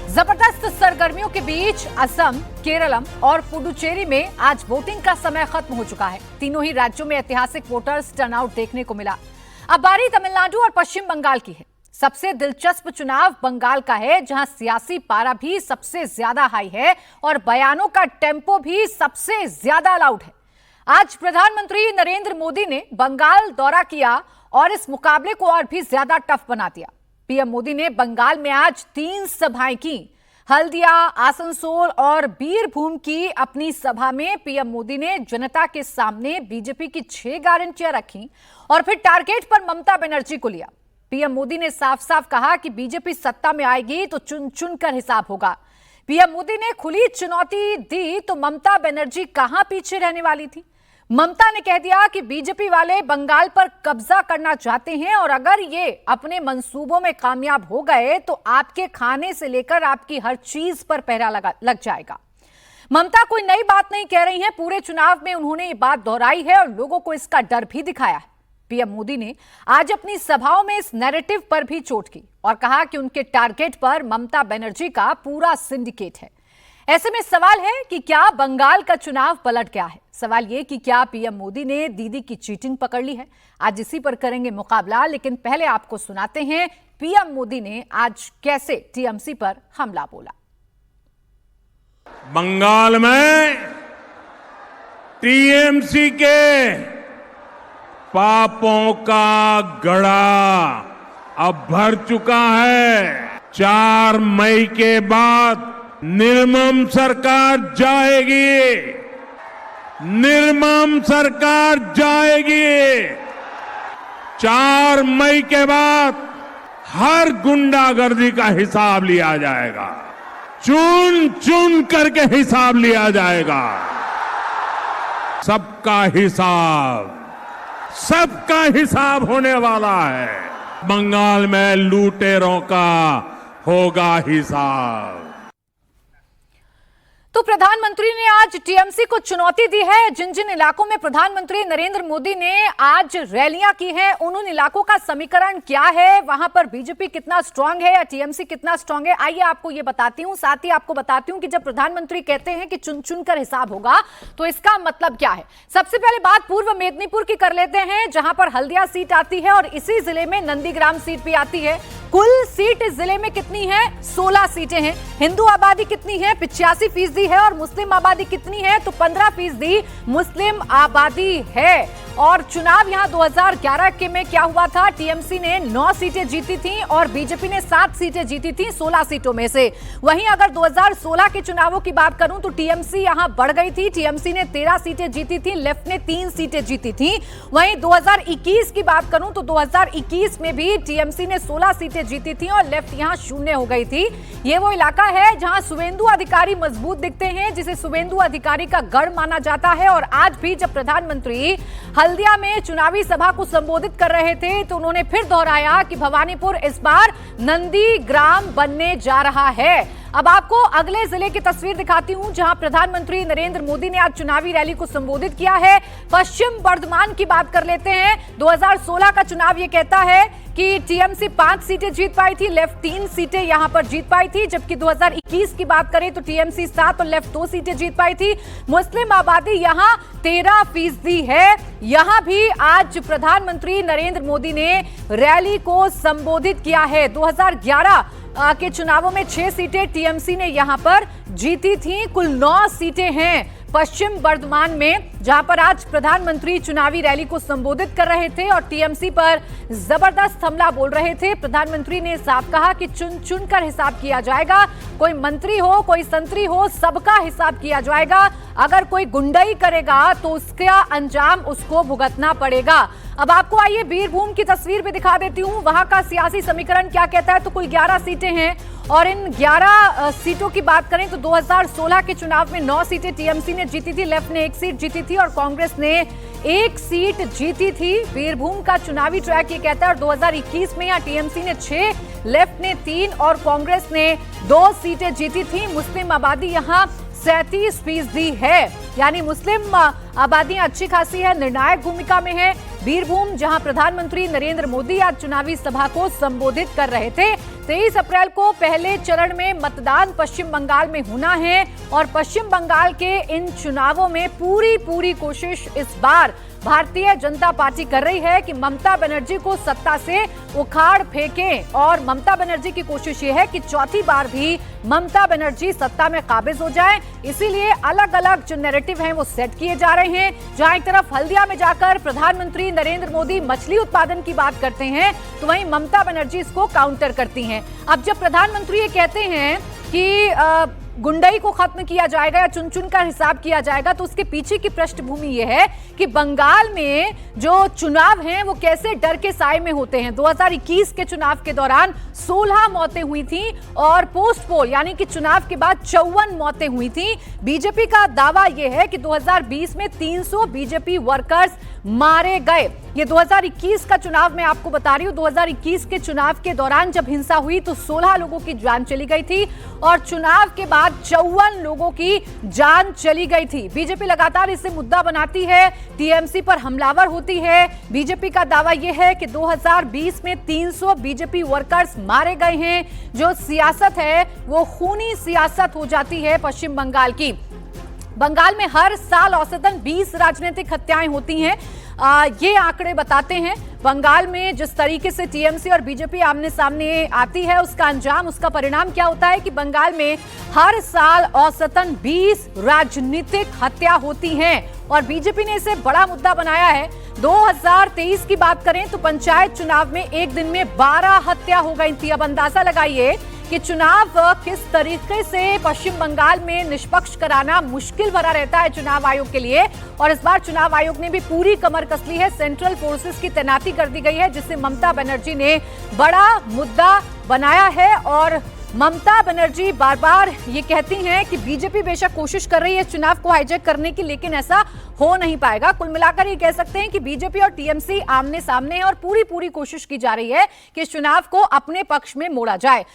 जबरदस्त सरगर्मियों के बीच असम, केरलम और पुडुचेरी में आज वोटिंग का समय खत्म हो चुका है। तीनों ही राज्यों में ऐतिहासिक वोटर्स टर्नआउट देखने को मिला। अब बारी तमिलनाडु और पश्चिम बंगाल की है। सबसे दिलचस्प चुनाव बंगाल का है, जहां सियासी पारा भी सबसे ज्यादा हाई है और बयानों का टेम्पो भी सबसे ज्यादा अलाउड है। आज प्रधानमंत्री नरेंद्र मोदी ने बंगाल दौरा किया और इस मुकाबले को और भी ज्यादा टफ बना दिया। पीएम मोदी ने बंगाल में आज 3 सभाएं की। हल्दिया, आसनसोल और बीरभूम की अपनी सभा में पीएम मोदी ने जनता के सामने बीजेपी की 6 गारंटियां रखी और फिर टारगेट पर ममता बनर्जी को लिया। पीएम मोदी ने साफ साफ कहा कि बीजेपी सत्ता में आएगी तो चुन चुन कर हिसाब होगा। पीएम मोदी ने खुली चुनौती दी तो ममता बनर्जी कहां पीछे रहने वाली थी। ममता ने कह दिया कि बीजेपी वाले बंगाल पर कब्जा करना चाहते हैं और अगर ये अपने मंसूबों में कामयाब हो गए तो आपके खाने से लेकर आपकी हर चीज पर पहरा लग जाएगा। ममता कोई नई बात नहीं कह रही हैं। पूरे चुनाव में उन्होंने ये बात दोहराई है और लोगों को इसका डर भी दिखाया है। पीएम मोदी ने आज अपनी सभाओं में इस नैरेटिव पर भी चोट की और कहा कि उनके टारगेट पर ममता बनर्जी का पूरा सिंडिकेट है। ऐसे में सवाल है कि क्या बंगाल का चुनाव पलट गया है। सवाल यह कि क्या पीएम मोदी ने दीदी की चीटिंग पकड़ ली है। आज इसी पर करेंगे मुकाबला, लेकिन पहले आपको सुनाते हैं पीएम मोदी ने आज कैसे टीएमसी पर हमला बोला। बंगाल में टीएमसी के पापों का गड़ा अब भर चुका है। 4 मई के बाद निर्मम सरकार जाएगी, निर्मम सरकार जाएगी। 4 मई के बाद हर गुंडागर्दी का हिसाब लिया जाएगा, चुन चुन करके हिसाब लिया जाएगा। सबका हिसाब होने वाला है। बंगाल में लूटेरों का होगा हिसाब। तो प्रधानमंत्री ने आज टीएमसी को चुनौती दी है। जिन जिन इलाकों में प्रधानमंत्री नरेंद्र मोदी ने आज रैलियां की हैं, उन इलाकों का समीकरण क्या है, वहां पर बीजेपी कितना स्ट्रांग है या टीएमसी कितना स्ट्रांग है, आइए आपको ये बताती हूं। साथ ही आपको बताती हूं कि जब प्रधानमंत्री कहते हैं कि चुन चुन कर हिसाब होगा तो इसका मतलब क्या है। सबसे पहले बात पूर्व मेदिनीपुर की कर लेते हैं, जहां पर हल्दिया सीट आती है और इसी जिले में नंदीग्राम सीट भी आती है। कुल सीट इस जिले में कितनी है? 16 सीटें हैं। हिंदू आबादी कितनी है? 85% है। और मुस्लिम आबादी कितनी है? तो 15% मुस्लिम आबादी है। और चुनाव यहां 2011 के में क्या हुआ था? टीएमसी ने 9 सीटें जीती थी और बीजेपी ने 7 सीटें जीती थी 16 सीटों में से। वहीं अगर 2016 के चुनावों की बात करूं तो टीएमसी यहां बढ़ गई थी। टीएमसी ने 13 सीटें जीती थी, लेफ्ट ने 3 सीटें जीती थी। वहीं 2021 की बात करूं तो 2021 में भी टीएमसी ने 16 सीटें जीती थी और लेफ्ट यहां 0 हो गई थी। ये वो इलाका है जहां शुवेंदु अधिकारी मजबूत दिखते हैं, जिसे शुवेंदु अधिकारी का गढ़ माना जाता है। और आज भी जब प्रधानमंत्री हल्दिया में चुनावी सभा को संबोधित कर रहे थे तो उन्होंने फिर दोहराया कि भवानीपुर इस बार नंदीग्राम बनने जा रहा है। अब आपको अगले जिले की तस्वीर दिखाती हूं, जहां प्रधानमंत्री नरेंद्र मोदी ने आज चुनावी रैली को संबोधित किया है। पश्चिम बर्धमान की बात कर लेते हैं। 2016 का चुनाव ये कहता है कि टीएमसी 5 सीटें जीत पाई थी, लेफ्ट 3 सीटें यहां पर जीत पाई थी। जबकि 2021 की बात करें तो टीएमसी 7 और लेफ्ट 2 सीटें जीत पाई थी। मुस्लिम आबादी यहां 13% है। यहां भी आज प्रधानमंत्री नरेंद्र मोदी ने रैली को संबोधित किया है। 2011 के चुनावों में 6 सीटें टीएमसी ने यहां पर जीती थी। कुल 9 सीटें हैं पश्चिम बर्धमान में, जहां पर आज प्रधानमंत्री चुनावी रैली को संबोधित कर रहे थे और टीएमसी पर जबरदस्त हमला बोल रहे थे। प्रधानमंत्री ने साफ कहा कि चुन चुन कर हिसाब किया जाएगा। कोई मंत्री हो, कोई संतरी हो, सबका हिसाब किया जाएगा। अगर कोई गुंडाई करेगा तो उसका अंजाम उसको भुगतना पड़ेगा। अब आपको आइए बीरभूम की तस्वीर भी दिखा देती हूं, वहां का सियासी समीकरण क्या कहता है। तो कुल 11 सीटें हैं और इन 11 सीटों की बात करें तो 2016 के चुनाव में 9 सीटें टीएमसी ने जीती थी, लेफ्ट ने 1 सीट जीती थी और कांग्रेस ने 1 सीट जीती थी। बीरभूम का चुनावी ट्रैक ये कहता है। और 2021 में यहाँ टीएमसी ने 6, लेफ्ट ने 3 और कांग्रेस ने 2 सीटें जीती थी। मुस्लिम आबादी यहाँ 37% है, यानी मुस्लिम आबादी अच्छी खासी है, निर्णायक भूमिका में है। बीरभूम, जहां प्रधानमंत्री नरेंद्र मोदी आज चुनावी सभा को संबोधित कर रहे थे। 23 अप्रैल को पहले चरण में मतदान पश्चिम बंगाल में होना है और पश्चिम बंगाल के इन चुनावों में पूरी कोशिश इस बार भारतीय जनता पार्टी कर रही है कि ममता बनर्जी को सत्ता से उखाड़ फेंकें और ममता बनर्जी की कोशिश ये है कि चौथी बार भी ममता बनर्जी सत्ता में काबिज हो जाए। इसीलिए अलग अलग जो नैरेटिव हैं वो सेट किए जा रहे हैं। जहां एक तरफ हल्दिया में जाकर प्रधानमंत्री नरेंद्र मोदी मछली उत्पादन की बात करते हैं तो वहीं ममता बनर्जी इसको काउंटर करती हैं। अब जब प्रधानमंत्री ये कहते हैं कि गुंडई को खत्म किया जाएगा या चुन चुन का हिसाब किया जाएगा, तो उसके पीछे की पृष्ठभूमि यह है कि बंगाल में जो चुनाव हैं वो कैसे डर के साए में होते हैं। 2021 के चुनाव के दौरान 16 मौतें हुई थी और पोस्ट पोल यानी कि चुनाव के बाद 54 मौतें हुई थी। बीजेपी का दावा यह है कि 2020 में 300 बीजेपी वर्कर्स मारे गए। ये 2021 का चुनाव मैं आपको बता रही हूं। 2021 के चुनाव के दौरान जब हिंसा हुई तो 16 लोगों की जान चली गई थी और चुनाव के बाद 54 लोगों की जान चली गई थी। बीजेपी लगातार इसे मुद्दा बनाती है, टीएमसी पर हमलावर होती है। बीजेपी का दावा यह है कि 2020 में 300 बीजेपी वर्कर्स मारे गए हैं। जो सियासत है वो खूनी सियासत हो जाती है पश्चिम बंगाल की। बंगाल में हर साल औसतन 20 राजनीतिक हत्याएं होती हैं। ये आंकड़े बताते हैं बंगाल में जिस तरीके से टीएमसी और बीजेपी आमने सामने आती है उसका अंजाम, उसका परिणाम क्या होता है कि बंगाल में हर साल औसतन 20 राजनीतिक हत्या होती हैं और बीजेपी ने इसे बड़ा मुद्दा बनाया है। 2023 की बात करें तो पंचायत चुनाव में एक दिन में 12 हत्या हो गई थी। अब अंदाजा लगाइए कि चुनाव किस तरीके से पश्चिम बंगाल में निष्पक्ष कराना मुश्किल भरा रहता है चुनाव आयोग के लिए। और इस बार चुनाव आयोग ने भी पूरी कमर कस ली है। सेंट्रल फोर्सेस की तैनाती कर दी गई है जिसे ममता बनर्जी ने बड़ा मुद्दा बनाया है। और ममता बनर्जी बार बार ये कहती हैं कि बीजेपी बेशक कोशिश कर रही है चुनाव को हाईजैक करने की, लेकिन ऐसा हो नहीं पाएगा। कुल मिलाकर ये कह सकते हैं कि बीजेपी और टीएमसी आमने सामने है और पूरी कोशिश की जा रही है कि इस चुनाव को अपने पक्ष में मोड़ा जाए।